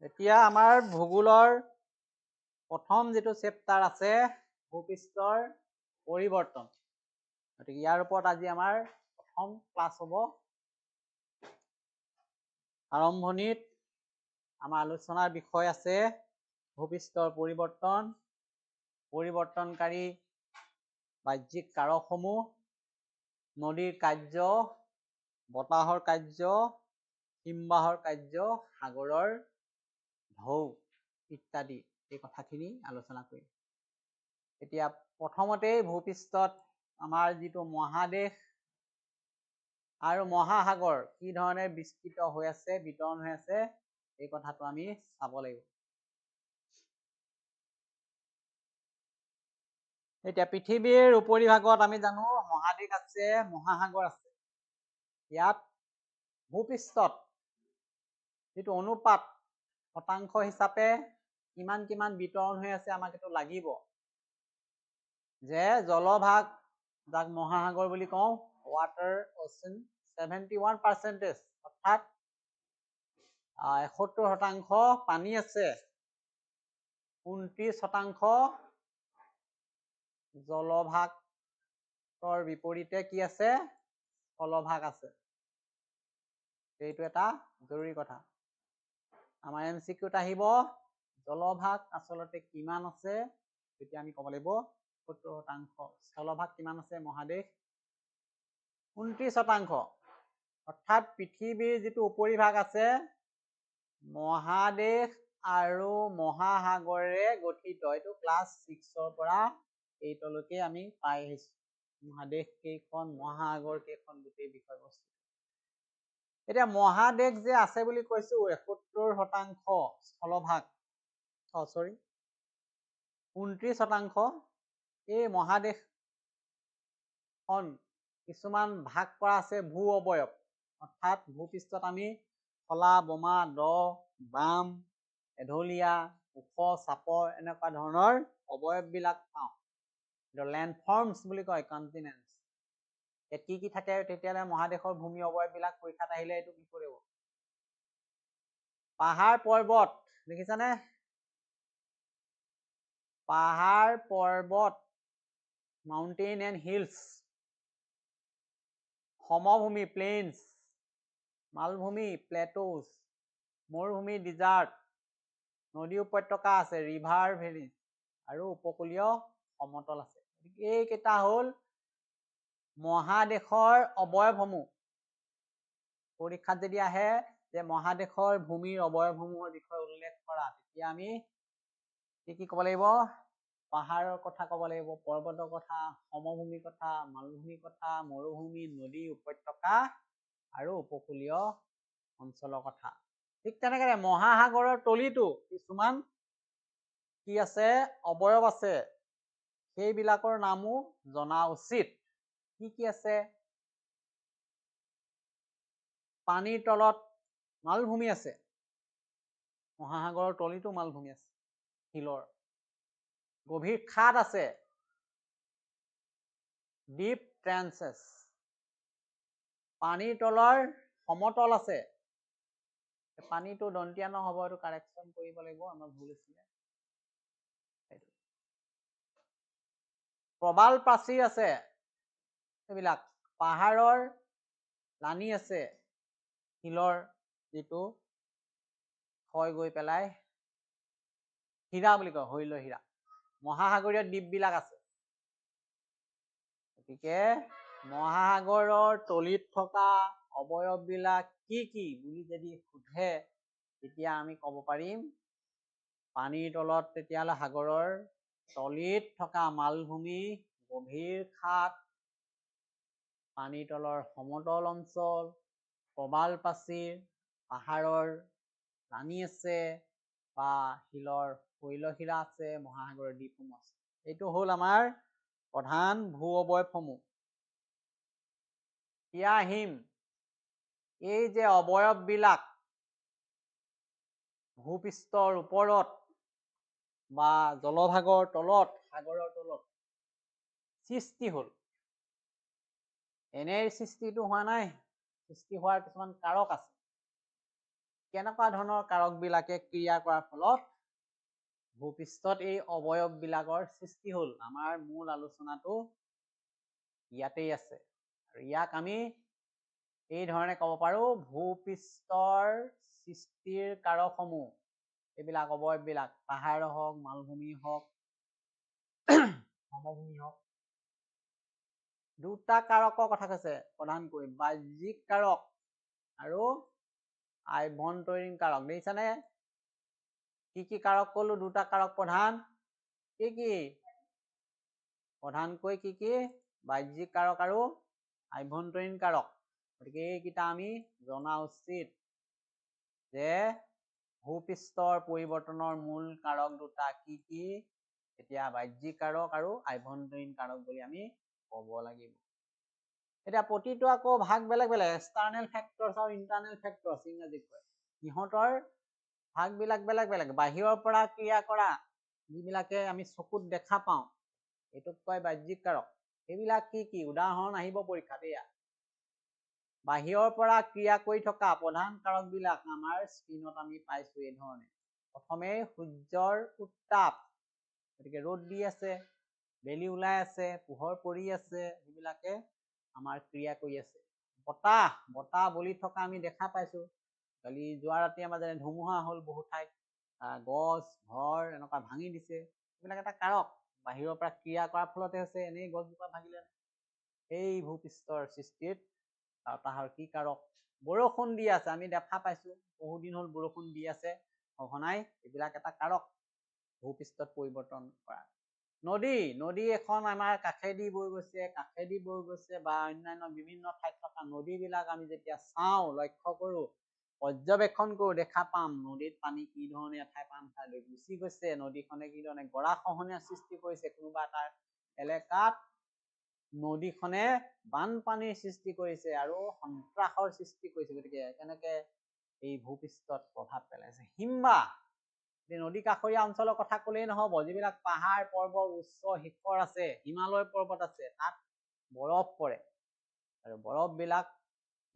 এতিয়া আমাৰ ভূগোলৰ প্ৰথম যিটো চেপ্টাৰ আছে ভূপৃষ্ঠৰ পৰিৱৰ্তন, গতিকে ইয়াৰ ওপৰত আজি আমাৰ প্ৰথম ক্লাছ হ'ব। আৰম্ভণিত আমাৰ আলোচনাৰ বিষয় আছে ভূপৃষ্ঠৰ পৰিৱৰ্তন, পৰিৱৰ্তনকাৰী বাহ্যিক কাৰকসমূহ, নদীৰ কাৰ্য, বতাহৰ কাৰ্য, হিমবাহৰ কাৰ্য, সাগৰৰ ঢৌ ইত্যাদি এই কথাখিনি আলোচনা কৰিম। এতিয়া প্ৰথমতেই ভূপৃষ্ঠত আমাৰ যিটো মহাদেশ আৰু মহাসাগৰ কি ধৰণে বিস্তৃত হৈ আছে, বিতৰণ হৈ আছে, এই কথাটো আমি চাব লাগিব। এতিয়া পৃথিৱীৰ উপৰিভাগত আমি জানো মহাদেশ আছে, মহাসাগৰ আছে। ইয়াত ভূপৃষ্ঠত যিটো অনুপাত শতাংশ হিচাপে কিমান কিমান বিতৰণ হৈ আছে আমাক এইটো লাগিব, যে জলভাগ যাক মহাসাগৰ বুলি কওঁ, ৱাটাৰ অচিন 71%, অৰ্থাৎ 71% পানী আছে, 29% জলভাগৰ বিপৰীতে কি আছে, স্থলভাগ আছে। এইটো এটা জৰুৰী কথা। আমাৰ MCQত আহিব জলভাগ আচলতে কিমান আছে, তেতিয়া আমি ক'ব লাগিব 70%। স্থলভাগ কিমান আছে মহাদেশ, 29%। অৰ্থাৎ পৃথিৱীৰ যিটো উপৰিভাগ আছে মহাদেশ আৰু মহাসাগৰেৰে গঠিত। এইটো ক্লাছ 6ৰ পৰা 8লৈকে আমি পাই আহিছো, মহাদেশ কেইখন, মহাসাগৰ কেইখন, গোটেই বিষয়বস্তু। এতিয়া মহাদেশ যে আছে বুলি কৈছো 71% স্থলভাগ, 29%, এই মহাদেশখন কিছুমান ভাগ কৰা আছে ভূ অৱয়ব, অৰ্থাৎ ভূপৃষ্ঠত আমি খলা, বোমা, দ, বাম, এঢলীয়া, ওখ, চাপৰ এনেকুৱা ধৰণৰ অৱয়ববিলাক পাওঁ। লেণ্ডফৰ্মছ বুলি কয়, কণ্টিনেণ্টছ। কি কি থাকে তেতিয়াহ'লে মহাদেশৰ ভূমি অৱয়ববিলাক পৰীক্ষাত আহিলে এইটো কি কৰিব? পাহাৰ পৰ্বত, দেখিছানে? পাহাৰ পৰ্বত, মাউণ্টেইন এণ্ড হিলছ, সমভূমি প্লেইনছ, মালভূমি প্লেটোজ, মৰুভূমি ডিজাৰ্ট, নদী উপত্যকা আছে ৰিভাৰ ভেলী, আৰু উপকূলীয় সমতল আছে। এইকেইটা হ'ল মহাদেশৰ অৱয়বসমূহ। পৰীক্ষাত যদি আহে যে মহাদেশৰ ভূমিৰ অৱয়বসমূহৰ বিষয়ে উল্লেখ কৰা, তেতিয়া আমি কি ক'ব লাগিব? পাহাৰৰ কথা ক'ব লাগিব, পৰ্বতৰ কথা, সমভূমিৰ কথা, মালভূমিৰ কথা, মৰুভূমি, নদী উপত্যকা আৰু উপকূলীয় অঞ্চলৰ কথা। ঠিক তেনেকৈ মহাসাগৰৰ তলিতো কিছুমান কি আছে, অৱয়ব আছে, সেইবিলাকৰ নামো জনা উচিত। কি কি আছে? পানীৰ তলত মালভূমি আছে, মহাসাগৰৰ তলিতো মালভূমি আছে, শিলৰ। গভীৰ খাদ আছে, ডিপ ট্ৰেন্সেছ। পানীৰ তলৰ সমতল আছে, পানীটো দন্তীয়া নহ'ব, এইটো কাৰেকশ্যন কৰিব লাগিব, আমাৰ ভুল আছিলে। প্ৰবাল প্ৰাচীৰ আছে, এইবিলাক পাহাৰৰ লানি আছে, শিলৰ যিটো ক্ষয় গৈ পেলাই হীৰা বুলি কয়, হৈল হীৰা। মহাসাগৰীয় দ্বীপবিলাক আছে। গতিকে মহাসাগৰৰ তলিত থকা অৱয়ববিলাক কি কি বুলি যদি সোধে, তেতিয়া আমি ক'ব পাৰিম পানীৰ তলত তেতিয়াহ'লে সাগৰৰ তলিত থকা মালভূমি, গভীৰ খাদ, পানীৰ তলৰ সমতল অঞ্চল, প্ৰবাল প্ৰাচীৰ, পাহাৰৰ লানি আছে বা শিলৰ শৈলশিৰা আছে, মহাসাগৰৰ দ্বীপসমূহ আছে। এইটো হ'ল আমাৰ প্ৰধান ভূ অৱয়বসমূহ। এতিয়া আহিম এই যে অৱয়ববিলাক ভূপৃষ্ঠৰ ওপৰত বা জলভাগৰ তলত, সাগৰৰ তলত সৃষ্টি হ'ল। এনেই সৃষ্টিটো হোৱা নাই, সৃষ্টি হোৱাৰ কিছুমান কাৰক আছে। কেনেকুৱা ধৰণৰ কাৰকবিলাকে ক্ৰিয়া কৰাৰ ফলত ভূপৃষ্ঠত এই অৱয়ৱবিলাকৰ সৃষ্টি হ'ল। আমাৰ মূল আলোচনাটো ইয়াতেই আছে আৰু ইয়াক আমি এই ধৰণে ক'ব পাৰো, ভূপৃষ্ঠৰ সৃষ্টিৰ কাৰকসমূহ, এইবিলাক অৱয়ৱবিলাক, পাহাৰ হওক, মালভূমি হওক, সমভূমি হওক, দুটা কাৰকৰ কথা কৈছে প্ৰধানকৈ, বাহ্যিক কাৰক আৰু আভ্যন্তৰীণ কাৰক। দেখিছানে কি কাৰক কলো? দুটা কাৰক প্ৰধান। কি প্ৰধানকৈ কি বাহ্যিক কাৰক আৰু আভ্যন্তৰীণ কাৰক। গতিকে এইকেইটা আমি জনা উচিত যে ভূপৃষ্ঠৰ পৰিৱৰ্তনৰ মূল কাৰক দুটা কি, এতিয়া বাহ্যিক কাৰক আৰু আভ্যন্তৰীণ কাৰক বুলি আমি ক'ব লাগিব। এতিয়া প্ৰতিটো আকৌ ভাগ বেলেগ বেলেগ, এক্সটাৰ্নেল ফেক্টৰছ আৰু ইণ্টাৰনেল ফেক্টৰছ ইংৰাজীত কয়। সিহঁতৰ ভাগবিলাক বেলেগ বেলেগ। বাহিৰৰ পৰা ক্ৰিয়া কৰা যিবিলাকে আমি চকুত দেখা পাওঁ, এইটোক কয় বাহ্যিক কাৰক। সেইবিলাক কি উদাহৰণ আহিব পৰীক্ষাত। এয়া বাহিৰৰ পৰা ক্ৰিয়া কৰি থকা প্ৰধান কাৰকবিলাক আমাৰ স্ক্ৰীনত আমি পাইছো এই ধৰণে। প্ৰথমে সূৰ্যৰ উত্তাপ, গতিকে ৰ'দ দি আছে, বেলি ওলাই আছে, পোহৰ পৰি আছে, এইবিলাকে আমাৰ ক্ৰিয়া কৰি আছে। বতাহ বলি থকা আমি দেখা পাইছো। কালি যোৱা ৰাতি আমাৰ যেনে ধুমুহা হ'ল, বহু ঠাইত গছ ঘৰ এনেকুৱা ভাঙি দিছে, এইবিলাক এটা কাৰক। বাহিৰৰ পৰা ক্ৰিয়া কৰাৰ ফলতে হৈছে। এনেই গছজোপা ভাঙিলে এই ভূপৃষ্ঠৰ সৃষ্টিত তাহাৰ কি কাৰক? বৰষুণ দি আছে, আমি দেখা পাইছো বহুদিন হ'ল বৰষুণ দি আছে সঘনাই, এইবিলাক এটা কাৰক ভূপৃষ্ঠত পৰিৱৰ্তন কৰা। নদী এখন আমাৰ কাষেদি বৈ গৈছে বা অন্যান্য বিভিন্ন ঠাইত থকা নদীবিলাক আমি যেতিয়া চাওঁ, লক্ষ্য কৰো, পৰ্যবেক্ষণ কৰো, দেখা পাম নদীত পানী কি ধৰণে এঠাই পৰা আন ঠাইলৈ গুচি গৈছে, নদীখনে কি ধৰণে গৰাখহনীয়া সৃষ্টি কৰিছে, কোনোবা এটা এলেকাত নদীখনে বানপানীৰ সৃষ্টি কৰিছে আৰু সন্ত্ৰাসৰ সৃষ্টি কৰিছে। গতিকে কেনেকে এই ভূপৃষ্ঠত প্ৰভাৱ পেলাইছে। হিমবাহ, নদী কাষৰীয়া অঞ্চলৰ কথা কলেই নহব, যিবিলাক পাহাৰ পৰ্বত উচ্চ শিখৰ আছে, হিমালয় পৰ্বত আছে, তাত বৰফ পৰে আৰু বৰফবিলাক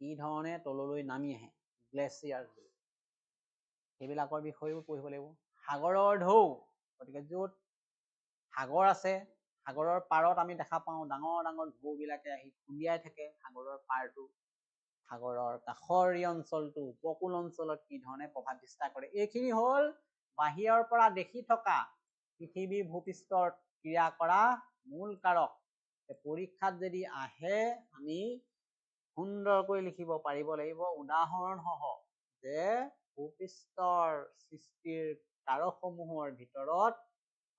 কি ধৰণে তললৈ নামি আহে, গ্লেচিয়াৰ, সেইবিলাকৰ বিষয়েও পঢ়িব লাগিব। সাগৰৰ ঢৌ, গতিকে য'ত সাগৰ আছে, সাগৰৰ পাৰত আমি দেখা পাওঁ ডাঙৰ ডাঙৰ ঢৌবিলাকে আহি খুন্দিয়াই থাকে সাগৰৰ পাৰটো। সাগৰৰ কাষৰীয়া অঞ্চলটো, উপকূল অঞ্চলত কি ধৰণে প্ৰভাৱ বিস্তাৰ কৰে। এইখিনি হ'ল বাহিৰৰ পৰা দেখি থকা পৃথিৱীৰ ভূপৃষ্ঠত ক্ৰিয়া কৰা মূল কাৰক। পৰীক্ষাত যদি আহে আমি সুন্দৰকৈ লিখিব পাৰিব লাগিব উদাহৰণ সহ যে ভূপৃষ্ঠৰ সৃষ্টিৰ কাৰকসমূহৰ ভিতৰত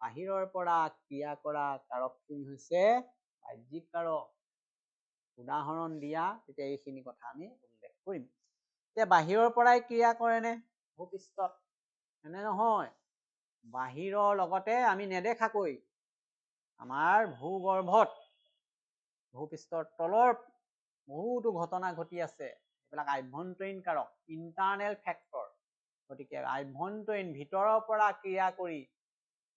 বাহিৰৰ পৰা ক্ৰিয়া কৰা কাৰকখিনি হৈছে বাহ্যিক কাৰক। উদাহৰণ দিয়া, তেতিয়া এইখিনি কথা আমি উল্লেখ কৰিম। এতিয়া বাহিৰৰ পৰাই ক্ৰিয়া কৰেনে ভূপৃষ্ঠত? এনে নহয়, বাহিৰৰ লগতে আমি নেদেখাকৈ আমাৰ ভূগৰ্ভত, ভূপৃষ্ঠৰ তলৰ বহুতো ঘটনা ঘটি আছে, এইবিলাক আভ্যন্তৰীণ কাৰক, ইণ্টাৰনেল ফেক্টৰ। গতিকে আভ্যন্তৰীণ ভিতৰৰ পৰা ক্ৰিয়া কৰি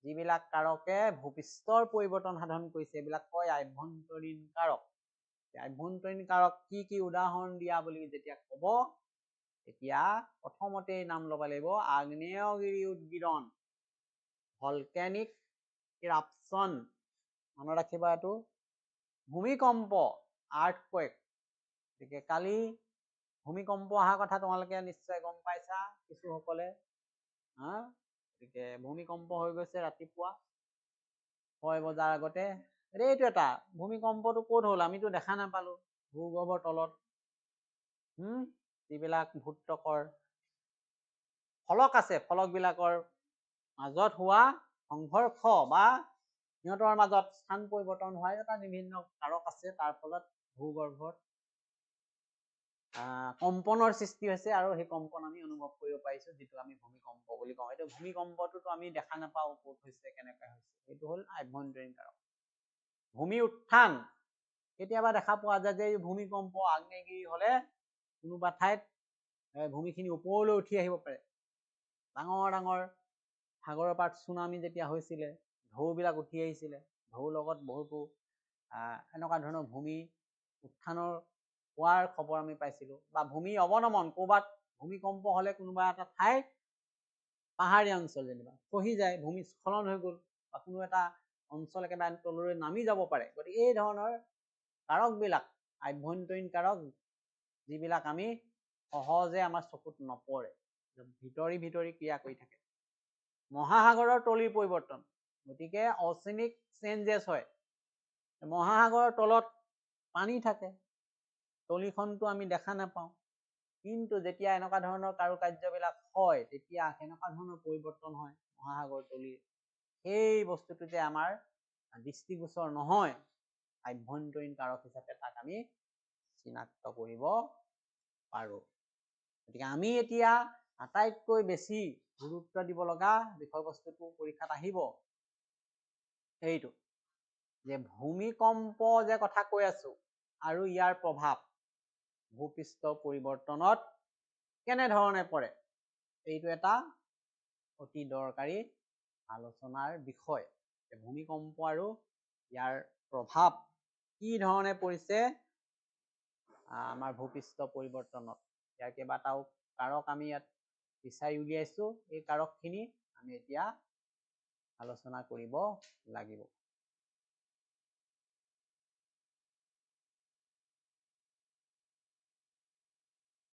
যিবিলাক কাৰকে ভূপৃষ্ঠৰ পৰিৱৰ্তন সাধন কৰিছে, এইবিলাক কয় আভ্যন্তৰীণ কাৰক। আভ্যন্তৰীণ কাৰক কি উদাহৰণ দিয়া বুলি যেতিয়া কব, তেতিয়া প্ৰথমতেই নাম ল'ব লাগিব আগ্নেয়গিৰি উদগীৰণ, ভলকেনিক ইৰাপশ্যন, মনত ৰাখিবা এইটো, ভূমিকম্প, আৰ্থকুৱেক। গতিকে কালি ভূমিকম্প অহাৰ কথা তোমালোকে নিশ্চয় গম পাইছা কিছুসকলে। গতিকে ভূমিকম্প হৈ গৈছে ৰাতিপুৱা 6 বজাৰ আগতে। এইটো এটা ভূমিকম্পটো ক'ত হ'ল আমিতো দেখা নাপালো, ভূগৰ্ভৰ তলত যিবিলাক ভূত্বকৰ ফলক আছে, ফলকবিলাকৰ মাজত হোৱা সংঘৰ্ষ বা সিহঁতৰ মাজত স্থান পৰিৱৰ্তন হোৱা এটা বিভিন্ন কাৰক আছে, তাৰ ফলত ভূগৰ্ভত কম্পনৰ সৃষ্টি হৈছে আৰু সেই কম্পন আমি অনুভৱ কৰিব পাৰিছো, যিটো আমি ভূমিকম্প বুলি কওঁ। এইটো ভূমিকম্পটোতো আমি দেখা নাপাওঁ ক'ত হৈছে, কেনেকৈ হৈছে, এইটো হ'ল আভ্যন্তৰীণ কাৰক। ভূমি উত্থান, কেতিয়াবা দেখা পোৱা যায় যে ভূমিকম্প আগ্নেয়গিৰি হলে কোনোবা ঠাইত ভূমিখিনি ওপৰলৈ উঠি আহিব পাৰে। ডাঙৰ ডাঙৰ সাগৰৰ পাৰত চুনামি যেতিয়া হৈছিলে, ঢৌবিলাক উঠি আহিছিলে, ঢৌৰ লগত বহুতো এনেকুৱা ধৰণৰ ভূমি উত্থানৰ হোৱাৰ খবৰ আমি পাইছিলো। বা ভূমি অৱনমন, ক'ৰবাত ভূমিকম্প হলে কোনোবা এটা ঠাইত পাহাৰীয়া অঞ্চল যেনিবা খহি যায়, ভূমিস্খলন হৈ গ'ল বা কোনো এটা অঞ্চল একেবাৰে তললৈ নামি যাব পাৰে। গতিকে এই ধৰণৰ কাৰকবিলাক আভ্যন্তৰীণ কাৰক যিবিলাক আমি সহজে আমাৰ চকুত নপৰে, ভিতৰি ভিতৰি ক্ৰিয়া কৰি থাকে। মহাসাগৰৰ তলিৰ পৰিৱৰ্তন, গতিকে অচিনিক চেঞ্জেছ হয়। মহাসাগৰৰ তলত পানী থাকে, তলিখনটো আমি দেখা নাপাওঁ, কিন্তু যেতিয়া এনেকুৱা ধৰণৰ কাৰুকাৰ্যবিলাক হয় তেতিয়া এনেকুৱা ধৰণৰ পৰিৱৰ্তন হয় মহাসাগৰ তলিৰ, সেই বস্তুটো যে আমাৰ দৃষ্টিগোচৰ নহয়, আভ্যন্তৰীণ কাৰক হিচাপে তাক আমি চিনাক্ত কৰিব পাৰোঁ। গতিকে আমি এতিয়া আটাইতকৈ বেছি গুৰুত্ব দিব লগা বিষয়বস্তুটো পৰীক্ষাত আহিব এইটো যে ভূমিকম্প যে কথা কৈ আছো আৰু ইয়াৰ প্ৰভাৱ ভূপৃষ্ঠ পৰিৱৰ্তনত কেনেধৰণে পৰে, এইটো এটা অতি দৰকাৰী আলোচনাৰ বিষয়। ভূমিকম্প আৰু ইয়াৰ প্ৰভাৱ কি ধৰণে পৰিছে আমাৰ ভূপৃষ্ঠ পৰিৱৰ্তনত, ইয়াৰ কেইবাটাও কাৰক আমি ইয়াত বিচাৰি উলিয়াইছো। এই কাৰকখিনি আমি এতিয়া আলোচনা কৰিব লাগিব।